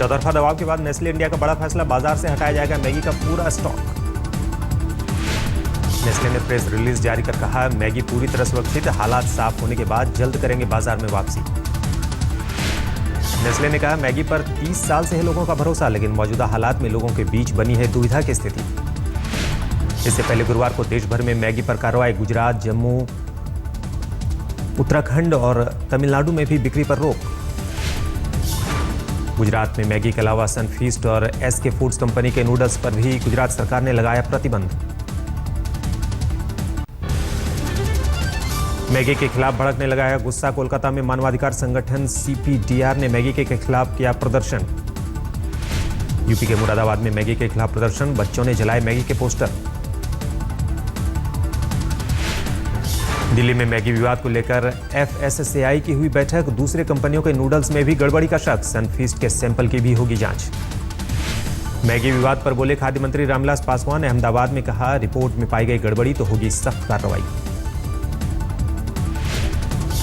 चौतरफा दबाव के बाद नेस्ले इंडिया का बड़ा फैसला, बाजार से हटाया जाएगा मैगी का पूरा स्टॉक। नेस्ले ने प्रेस रिलीज जारी कर कहा, मैगी पूरी तरह सुरक्षित, हालात साफ होने के बाद जल्द करेंगे बाजार में वापसी। नेस्ले ने कहा, मैगी पर 30 साल से है लोगों का भरोसा, लेकिन मौजूदा हालात में लोगों के बीच बनी है दुविधा की स्थिति। इससे पहले गुरुवार को देश भर में मैगी पर कार्रवाई, गुजरात, जम्मू, उत्तराखंड और तमिलनाडु में भी बिक्री पर रोक। गुजरात में मैगी के अलावा सनफीस्ट और एसके फूड्स कंपनी के नूडल्स पर भी गुजरात सरकार ने लगाया प्रतिबंध। मैगी के खिलाफ भड़कने लगा है गुस्सा, कोलकाता में मानवाधिकार संगठन CPDR ने मैगी के खिलाफ किया प्रदर्शन। यूपी के मुरादाबाद में मैगी के खिलाफ प्रदर्शन, बच्चों ने जलाए मैगी के पोस्टर। दिल्ली में मैगी विवाद को लेकर FSSAI की हुई बैठक, दूसरे कंपनियों के नूडल्स में भी गड़बड़ी का शक, सनफीस्ट के सैंपल की भी होगी जांच। मैगी विवाद पर बोले खाद्य मंत्री रामविलास पासवान, अहमदाबाद में कहा, रिपोर्ट में पाई गई गड़बड़ी तो होगी सख्त कार्रवाई।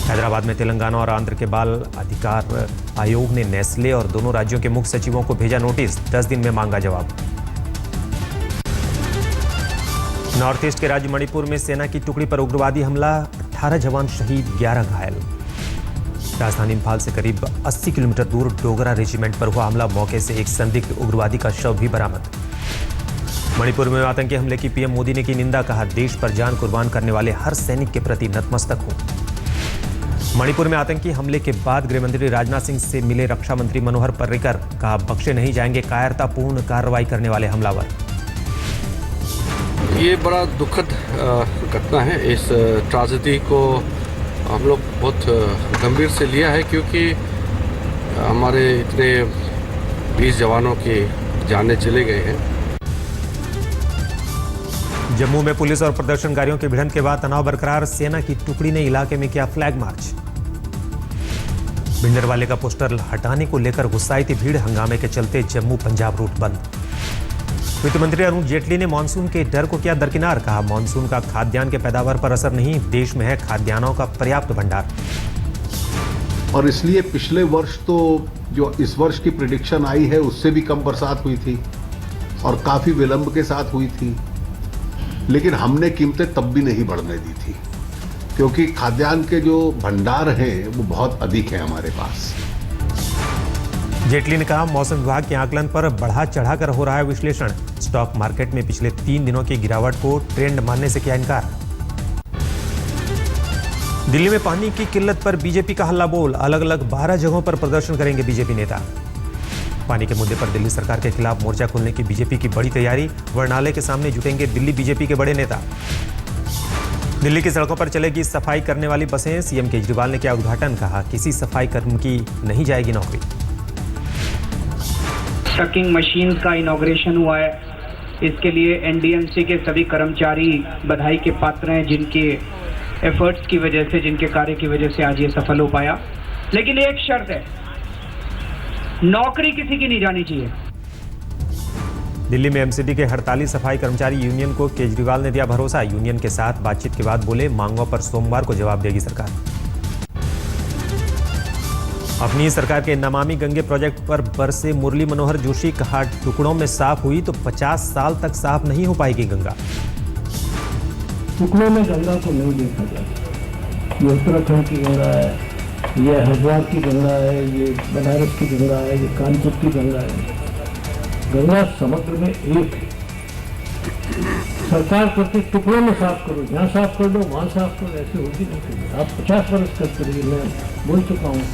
हैदराबाद में तेलंगाना और आंध्र के बाल अधिकार आयोग ने नेस्ले और दोनों राज्यों के मुख्य सचिवों को भेजा नोटिस, 10 दिन में मांगा जवाब। नॉर्थ ईस्ट के राज्य मणिपुर में सेना की टुकड़ी पर उग्रवादी हमला, 18 जवान शहीद, 11 घायल। राजधानी इंफाल से करीब 80 किलोमीटर दूर डोगरा रेजिमेंट पर हुआ हमला, मौके से एक संदिग्ध उग्रवादी का शव भी बरामद। मणिपुर में आतंकी हमले की पीएम मोदी ने की निंदा, कहा, देश पर जान कुर्बान करने वाले हर सैनिक के प्रति नतमस्तक हो। मणिपुर में आतंकी हमले के बाद गृहमंत्री राजनाथ सिंह से मिले रक्षा मंत्री मनोहर पर्रिकर, कहा, बख्शे नहीं जाएंगे कायरतापूर्ण कार्रवाई करने वाले हमलावर। ये बड़ा दुखद घटना है। इस ट्रेजेडी को हम लोग बहुत गंभीर से लिया है, क्योंकि हमारे इतने 20 जवानों की जानें चले गए हैं। जम्मू में पुलिस और प्रदर्शनकारियों की भिड़ंत के बाद तनाव बरकरार, सेना की टुकड़ी ने इलाके में किया फ्लैग मार्च। भिंडरवाले का पोस्टर हटाने को लेकर गुस्साई थी भीड़, हंगामे के चलते जम्मू पंजाब रूट बंद। वित्त मंत्री अरुण जेटली ने मानसून के डर को किया दरकिनार, कहा, मानसून का खाद्यान्न के पैदावार पर असर नहीं, देश में है खाद्यान्नों का पर्याप्त भंडार। और इसलिए पिछले वर्ष तो जो इस वर्ष की प्रेडिक्शन आई है उससे भी कम बरसात हुई थी और काफी विलंब के साथ हुई थी, लेकिन हमने कीमतें तब भी नहीं बढ़ने दी थी, क्योंकि खाद्यान्न के जो भंडार हैं वो बहुत अधिक है हमारे पास। जेटली ने कहा, मौसम विभाग के आकलन पर बढ़ा चढ़ाकर हो रहा है विश्लेषण, स्टॉक मार्केट में पिछले 3 दिनों की गिरावट को ट्रेंड मानने से किया इनकार। दिल्ली में पानी की किल्लत पर बीजेपी का हल्ला बोल, अलग अलग 12 जगहों पर प्रदर्शन करेंगे बीजेपी नेता। पानी के मुद्दे पर दिल्ली सरकार के खिलाफ मोर्चा खोलने की बीजेपी की बड़ी तैयारी, वर्णालय के सामने जुटेंगे दिल्ली बीजेपी के बड़े नेता। दिल्ली की सड़कों पर चलेगी सफाई करने वाली बसें, सीएम केजरीवाल ने किया उद्घाटन, कहा, किसी सफाई कर्मी की नहीं जाएगी नौकरी। ट्रकिंग मशीन का इनॉग्रेशन हुआ है, इसके लिए एनडीएमसी के सभी कर्मचारी बधाई के पात्र हैं, जिनके एफर्ट्स की वजह से, जिनके कार्य की वजह से आज ये सफल हो पाया। लेकिन एक शर्त है, नौकरी किसी की नहीं जानी चाहिए। दिल्ली में एमसीडी के हड़ताली सफाई कर्मचारी यूनियन को केजरीवाल ने दिया भरोसा, यूनियन के साथ बातचीत के बाद बोले, मांगों पर सोमवार को जवाब देगी सरकार। अपनी सरकार के नमामि गंगे प्रोजेक्ट पर बरसे मुरली मनोहर जोशी, कहा, टुकड़ों में साफ हुई तो 50 साल तक साफ नहीं हो पाएगी गंगा। टुकड़ों में गंगा को नहीं देखा जाता, ये उत्तराखंड की गंगा है, ये हरिद्वार की गंगा है, ये बनारस की गंगा है, ये कानपुर की गंगा है। गंगा समुद्र में एक है। सरकार करते टुकड़ों में साफ करो, यहाँ साफ कर दो, वहाँ साफ करो, ऐसे होगी नहीं। आप 50 वर्ष करते रहिए, मैं बोल चुका हूँ।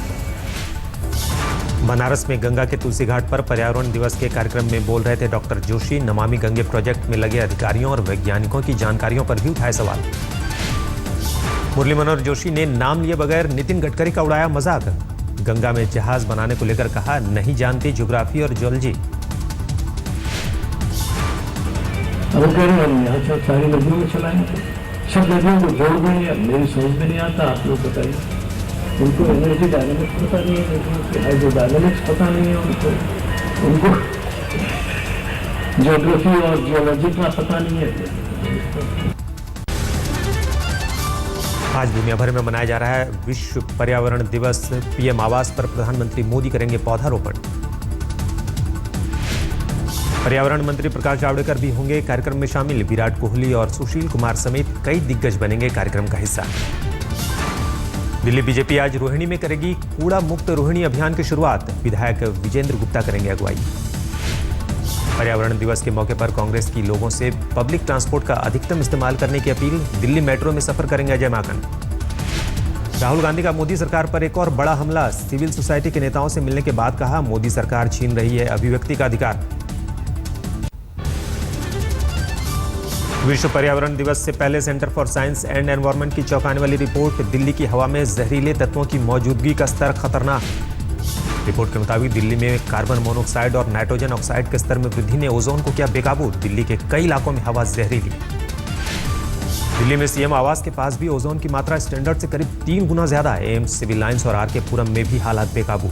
बनारस में गंगा के तुलसी घाट पर पर्यावरण दिवस के कार्यक्रम में बोल रहे थे डॉक्टर जोशी, नमामि गंगे प्रोजेक्ट में लगे अधिकारियों और वैज्ञानिकों की जानकारियों पर भी उठाए सवाल। मुरली मनोहर जोशी ने नाम लिए बगैर नितिन गडकरी का उड़ाया मजाक, गंगा में जहाज बनाने को लेकर कहा, नहीं जानती ज्योग्राफी और जियोलॉजी। अब कह रहे हैं यहाँ से सारी नदियों में चलाएंगे, सब नदियों को जोड़ देंगे, मेरी समझ में नहीं आता, आप लोग बताइए। उनको एनर्जी डायनामिक्स पता नहीं है, उनको हाइड्रो डायनामिक्स पता नहीं है, उनको ज्योग्राफी और जियोलॉजी का पता नहीं है। आज दुनिया भर में मनाया जा रहा है विश्व पर्यावरण दिवस। पीएम आवास पर प्रधानमंत्री मोदी करेंगे पौधारोपण। पर्यावरण मंत्री प्रकाश जावड़ेकर भी होंगे कार्यक्रम में शामिल। विराट कोहली और सुशील कुमार समेत कई दिग्गज बनेंगे कार्यक्रम का हिस्सा। दिल्ली बीजेपी आज रोहिणी में करेगी कूड़ा मुक्त रोहिणी अभियान की शुरुआत। विधायक विजेंद्र गुप्ता करेंगे अगुवाई। पर्यावरण दिवस के मौके पर कांग्रेस की लोगों से पब्लिक ट्रांसपोर्ट का अधिकतम इस्तेमाल करने की अपील। दिल्ली मेट्रो में सफर करेंगे अजय माकन। राहुल गांधी का मोदी सरकार पर एक और बड़ा हमला। सिविल सोसाइटी के नेताओं से मिलने के बाद कहा, मोदी सरकार छीन रही है अभिव्यक्ति का अधिकार। विश्व पर्यावरण दिवस से पहले centre for science and environment की चौंकाने वाली रिपोर्ट। दिल्ली की हवा में जहरीले तत्वों की मौजूदगी का स्तर खतरनाक। रिपोर्ट के मुताबिक दिल्ली में कार्बन मोनोऑक्साइड और नाइट्रोजन ऑक्साइड के स्तर में वृद्धि ने ओजोन को किया बेकाबू। दिल्ली के कई इलाकों में हवा जहरीली। दिल्ली में सीएम आवास के पास भी ओजोन की मात्रा स्टैंडर्ड से करीब 3 गुना ज्यादा है। एम्स, सिविल लाइंस और आरके पुरम में भी हालात बेकाबू।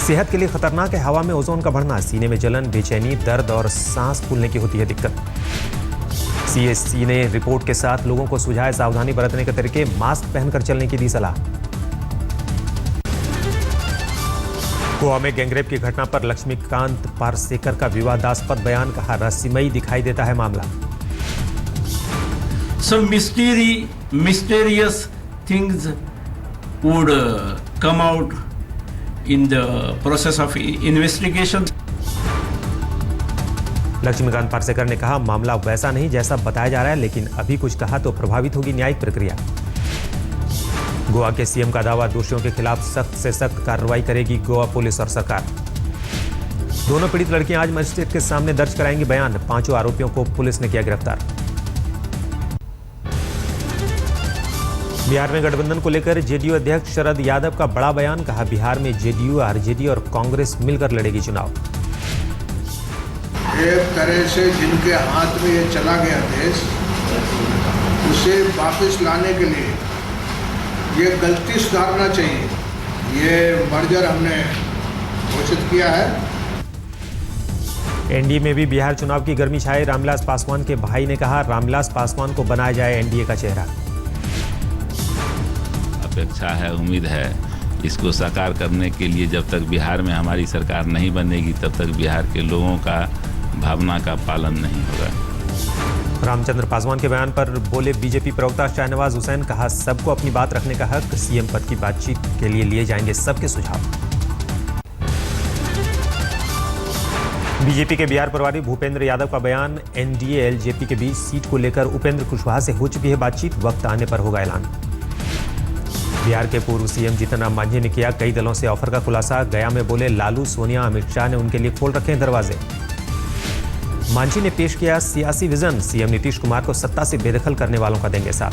सेहत के लिए खतरनाक है हवा में ओजोन का बढ़ना। सीने में जलन, बेचैनी, दर्द और सांस फूलने की होती है दिक्कत। सीएससी ने रिपोर्ट के साथ लोगों को सुझाए सावधानी बरतने के तरीके। मास्क पहनकर चलने की दी सलाह। गोवा में गैंगरेप की घटना पर लक्ष्मीकांत पारसेकर का विवादास्पद बयान। कहा, रहस्यमयी दिखाई देता है मामला। Some mysterious things would come out in the process of investigation. Laxmikant Parsekar ने कहा, मामला वैसा नहीं जैसा बताया जा रहा है, लेकिन अभी कुछ कहा तो प्रभावित होगी न्यायिक प्रक्रिया। गोवा के सीएम का दावा, दोषियों के खिलाफ सख्त से सख्त कार्रवाई करेगी गोवा पुलिस और सरकार। दोनों पीड़ित लड़कियां आज मजिस्ट्रेट के सामने दर्ज कराएंगी बयान। 5 आरोपियों को पुलिस ने किया गिरफ्तार। बिहार में गठबंधन को लेकर जेडीयू अध्यक्ष शरद यादव का बड़ा बयान। कहा, बिहार में जेडीयू, आरजेडी और कांग्रेस मिलकर लड़ेगी चुनाव। एक तरह से जिनके हाथ में ये चला गया देश, उसे वापस लाने के लिए ये गलती सुधारना चाहिए। ये मर्जर हमने घोषित किया है। एनडीए में भी बिहार चुनाव की गर्मी छाई। रामविलास पासवान के भाई ने कहा, रामविलास पासवान को बनाया जाए एनडीए का चेहरा। अपेक्षा है, उम्मीद है, इसको साकार करने के लिए जब तक बिहार में हमारी सरकार नहीं बनेगी तब तक बिहार के लोगों का भावना का पालन नहीं होगा। रामचंद्र पासवान के बयान पर बोले बीजेपी प्रवक्ता शाहनवाज हुसैन। कहा, सबको अपनी बात रखने का हक। सीएम पद की बातचीत के लिए लिए जाएंगे सबके सुझाव। बीजेपी के बिहार प्रभारी भूपेंद्र यादव का बयान। एनडीए एलजेपी के बीच सीट को लेकर उपेंद्र कुशवाहा से हो चुकी है बातचीत। वक्त आने पर होगा ऐलान। बिहार के पूर्व सीएम जीतन राम मांझी ने किया कई दलों से ऑफर का खुलासा। गया में बोले, लालू, सोनिया, अमित शाह ने उनके लिए खोल रखे हैं दरवाजे। मांझी ने पेश किया सियासी विजन। सीएम नीतीश कुमार को सत्ता से बेदखल करने वालों का देंगे साथ।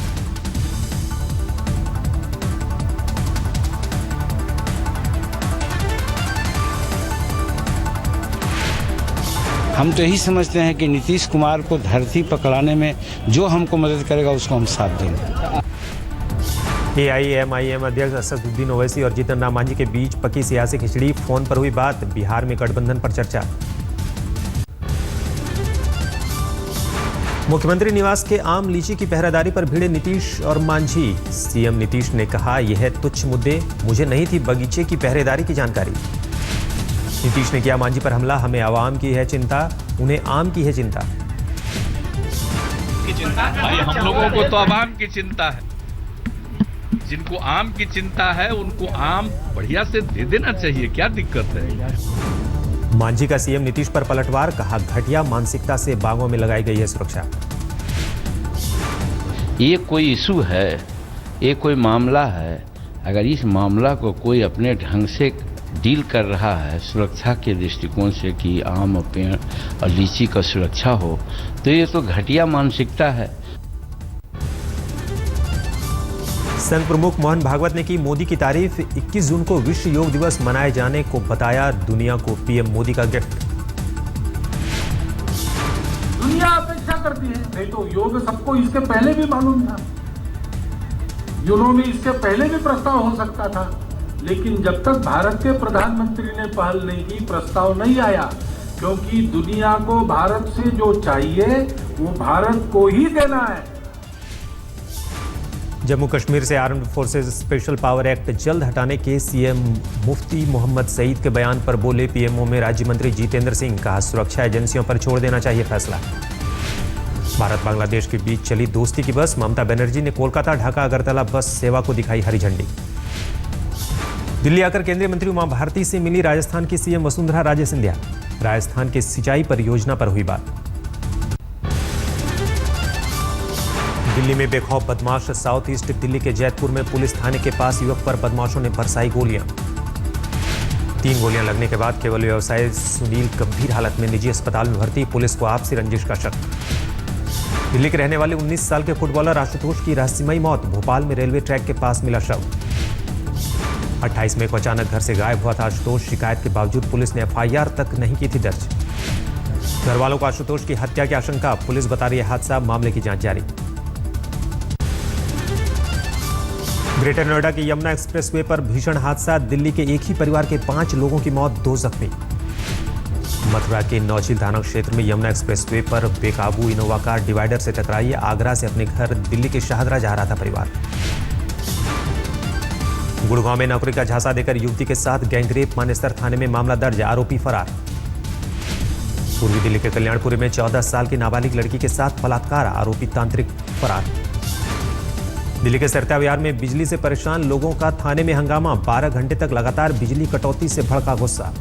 हम तो यही समझते हैं कि नीतीश कुमार को धरती पकड़ाने में जो हमको मदद करेगा उसको हम साथ देंगे। एआईएमआईएम अध्यक्ष असदुद्दीन ओवैसी और जीतन राम मांझी के बीच पकी सियासी खिचड़ी। फोन पर हुई बात। बिहार में गठबंधन पर चर्चा। मुख्यमंत्री निवास के आम लीची की पहरेदारी पर भिड़े नीतीश और मांझी। सीएम नीतीश ने कहा, यह तुच्छ मुद्दे, मुझे नहीं थी बगीचे की पहरेदारी की जानकारी। नीतीश ने किया मांझी पर हमला। हमें आवाम की है चिंता, उन्हें आम की है चिंता। भाई, हम लोगों को तो आवाम की चिंता है। जिनको आम की चिंता है उनको आम बढ़िया से दे देना चाहिए, क्या दिक्कत है। मांझी का सीएम नीतीश पर पलटवार। कहा, घटिया मानसिकता से बागों में लगाई गई है सुरक्षा। ये कोई इशू है, ये कोई मामला है। अगर इस मामला को कोई अपने ढंग से डील कर रहा है सुरक्षा के दृष्टिकोण से कि आम और पेड़ और लीची का सुरक्षा हो, तो ये तो घटिया मानसिकता है। संघ प्रमुख मोहन भागवत ने की मोदी की तारीफ। 21 जून को विश्व योग दिवस मनाए जाने को बताया दुनिया को पीएम मोदी का गिफ्ट। दुनिया अपेक्षा करती है, नहीं तो योग सबको इसके पहले भी मालूम था। यूरोप में इसके पहले भी प्रस्ताव हो सकता था, लेकिन जब तक भारत के प्रधानमंत्री ने पहल नहीं की, प्रस्ताव नहीं आया। क्योंकि दुनिया को भारत से जो चाहिए वो भारत को ही देना है। जम्मू कश्मीर से armed forces special power act जल्द हटाने के सीएम मुफ्ती मोहम्मद सईद के बयान पर बोले पीएमओ में राज्य मंत्री जितेंद्र सिंह। कहा सुरक्षा एजेंसियों पर छोड़ देना चाहिए फैसला। भारत बांग्लादेश के बीच चली दोस्ती की बस। ममता बनर्जी ने कोलकाता ढाका अगरतला बस सेवा को दिखाई हरी झंडी। दिल्ली आकर केंद्रीय मंत्री उमा भारती से मिली राजस्थान की सीएम वसुंधरा राजे सिंधिया। राजस्थान की सिंचाई परियोजना पर हुई बात। दिल्ली में बेखौफ बदमाश। साउथ ईस्ट दिल्ली के जैतपुर में पुलिस थाने के पास युवक पर बदमाशों ने बरसाई गोलियां। 3 गोलियां लगने के बाद केवल व्यवसायी सुनील गंभीर हालत में निजी अस्पताल में भर्ती। पुलिस को आपसी रंजिश का शक। दिल्ली के रहने वाले 19 साल के फुटबॉलर आशुतोष की रहस्यमयी मौत। भोपाल में रेलवे ट्रैक के पास मिला शव। 28 मई को अचानक घर से गायब हुआ था आशुतोष। शिकायत के बावजूद पुलिस ने एफआईआर तक नहीं की थी दर्ज। घर वालों को आशुतोष की हत्या की आशंका। पुलिस बता रही है हादसा, मामले की जांच जारी। ग्रेटर नोएडा की यमुना एक्सप्रेसवे पर भीषण हादसा। दिल्ली के एक ही परिवार के 5 लोगों की मौत, 2 जख्मी। मथुरा के नौचील थाना क्षेत्र में यमुना एक्सप्रेसवे पर बेकाबू इनोवा कार डिवाइडर से टकराई। आगरा से अपने घर दिल्ली के शाहदरा जा रहा था परिवार। गुड़गांव में नौकरी का झांसा देकर युवती के साथ गैंगरेप। मानेसर थाने में मामला दर्ज, आरोपी फरार। पूर्वी दिल्ली के कल्याणपुरी में 14 साल की नाबालिग लड़की के साथ बलात्कार, आरोपी तांत्रिक फरार। दिल्ली के सरता विहार में बिजली से परेशान लोगों का थाने में हंगामा। 12 घंटे तक लगातार बिजली कटौती से भड़का गुस्सा।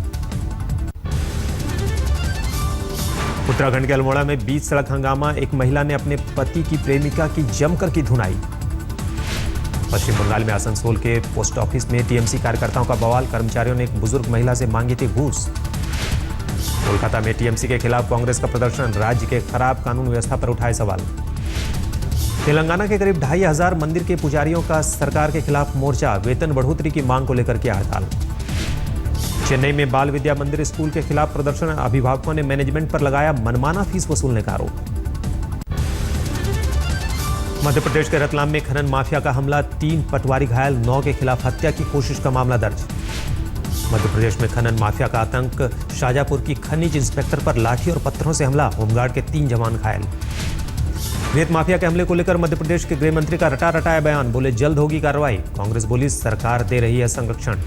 उत्तराखंड के अल्मोड़ा में बीच सड़क हंगामा। एक महिला ने अपने पति की प्रेमिका की जमकर की धुनाई। पश्चिम बंगाल में आसनसोल के पोस्ट ऑफिस में टीएमसी कार्यकर्ताओं का बवाल। कर्मचारियों ने एक बुजुर्ग महिला से मांगी थी घूस। कोलकाता में टीएमसी के खिलाफ कांग्रेस का प्रदर्शन। राज्य के खराब कानून व्यवस्था पर उठाए सवाल। तेलंगाना के करीब 2500 मंदिर के पुजारियों का सरकार के खिलाफ मोर्चा। वेतन बढ़ोतरी की मांग को लेकर किया हड़ताल। चेन्नई में बाल विद्या मंदिर स्कूल के खिलाफ प्रदर्शन। अभिभावकों ने मैनेजमेंट पर लगाया मनमाना फीस वसूलने का आरोप। मध्य प्रदेश के रतलाम में खनन माफिया का हमला। 3 पटवारी घायल, 9 के खिलाफ हत्या की कोशिश का मामला दर्ज। मध्य प्रदेश में खनन माफिया का आतंक। शाजापुर की खनिज इंस्पेक्टर पर लाठी और पत्थरों से हमला। होमगार्ड के 3 जवान घायल। रेत माफिया के हमले को लेकर मध्य प्रदेश के गृह मंत्री का रटाया बयान। बोले जल्द होगी कार्रवाई। कांग्रेस बोली सरकार दे रही है संरक्षण।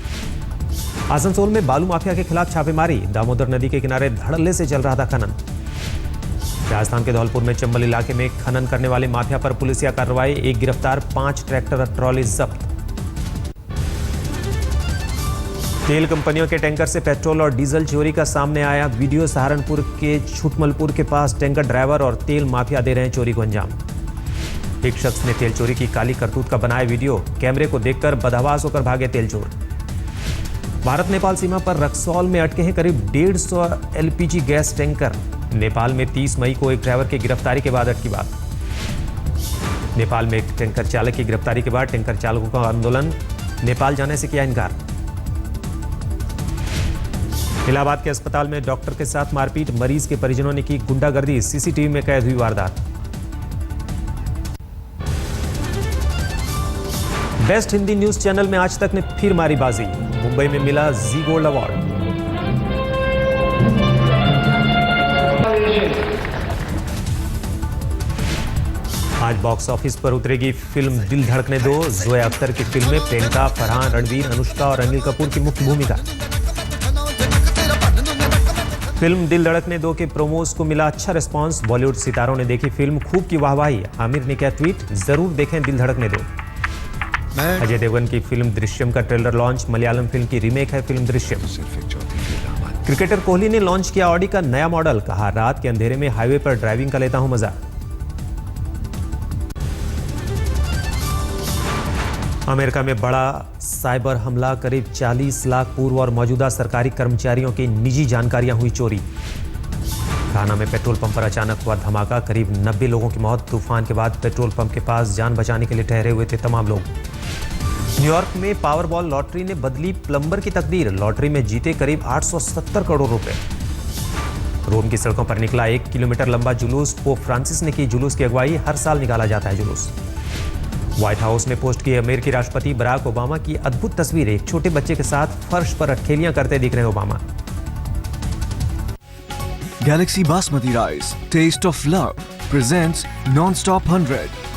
आसनसोल में बालू माफिया के खिलाफ छापेमारी। दामोदर नदी के किनारे धड़ल्ले से चल रहा था खनन। राजस्थान के धौलपुर में चंबल इलाके में खनन करने वाले माफिया पर पुलिसिया कार्रवाई। 1 गिरफ्तार, 5 ट्रैक्टर और ट्रॉली जब्त। तेल कंपनियों के टैंकर से पेट्रोल और डीजल चोरी का सामने आया वीडियो। सहारनपुर के छुटमलपुर के पास टैंकर ड्राइवर और तेल माफिया दे रहे हैं चोरी को अंजाम। एक शख्स ने तेल चोरी की काली करतूत का बनाया वीडियो। कैमरे को देखकर बदहवास होकर भागे तेल चोर। भारत नेपाल सीमा पर रक्सौल में अटके हैं करीब 150 एलपीजी गैस टैंकर। नेपाल में 30 मई को एक ड्राइवर की गिरफ्तारी के बाद अटकी बात। नेपाल में एक टैंकर चालक की गिरफ्तारी के बाद टैंकर चालकों का आंदोलन। नेपाल जाने से किया इनकार। इलाहाबाद के अस्पताल में डॉक्टर के साथ मारपीट। मरीज के परिजनों ने की गुंडागर्दी। सीसीटीवी में कैद हुई वारदात। बेस्ट हिंदी न्यूज चैनल में आज तक ने फिर मारी बाजी। मुंबई में मिला जी गोल्ड अवार्ड। आज बॉक्स ऑफिस पर उतरेगी फिल्म दिल धड़कने दो। जोया अख्तर की फिल्म में प्रियंका, फरहान, रणवीर, अनुष्का और अनिल कपूर की मुख्य भूमिका। फिल्म दिल धड़कने दो के प्रोमोस को मिला अच्छा रिस्पांस। बॉलीवुड सितारों ने देखी फिल्म, खूब की वाहवाही। आमिर ने किया ट्वीट, जरूर देखें दिल धड़कने दो। अजय देवगन की फिल्म दृश्यम का ट्रेलर लॉन्च। मलयालम फिल्म की रीमेक है फिल्म दृश्यम। क्रिकेटर कोहली ने लॉन्च किया ऑडी का नया मॉडल। कहा रात के अंधेरे में हाईवे पर ड्राइविंग का लेता हूं मजा। अमेरिका में बड़ा साइबर हमला। करीब 40 लाख पूर्व और मौजूदा सरकारी कर्मचारियों की निजी जानकारियां हुई चोरी। घाना में पेट्रोल पंप पर अचानक हुआ धमाका। करीब 90 लोगों की मौत। तूफान के बाद पेट्रोल पंप के पास जान बचाने के लिए ठहरे हुए थे तमाम लोग। न्यूयॉर्क में पावरबॉल लॉटरी ने बदली प्लम्बर की तकदीर। लॉटरी में जीते करीब 870 करोड़ रुपए। रोम की सड़कों पर निकला 1 किलोमीटर लंबा जुलूस। पोप फ्रांसिस ने की जुलूस की अगुवाई। हर साल निकाला जाता है जुलूस। व्हाइट हाउस ने पोस्ट की अमेरिकी राष्ट्रपति बराक ओबामा की अद्भुत तस्वीर। एक छोटे बच्चे के साथ फर्श पर अटखेलियां करते दिख रहे हैं Obama. Galaxy Basmati Rice, Taste of Love presents Non-Stop 100.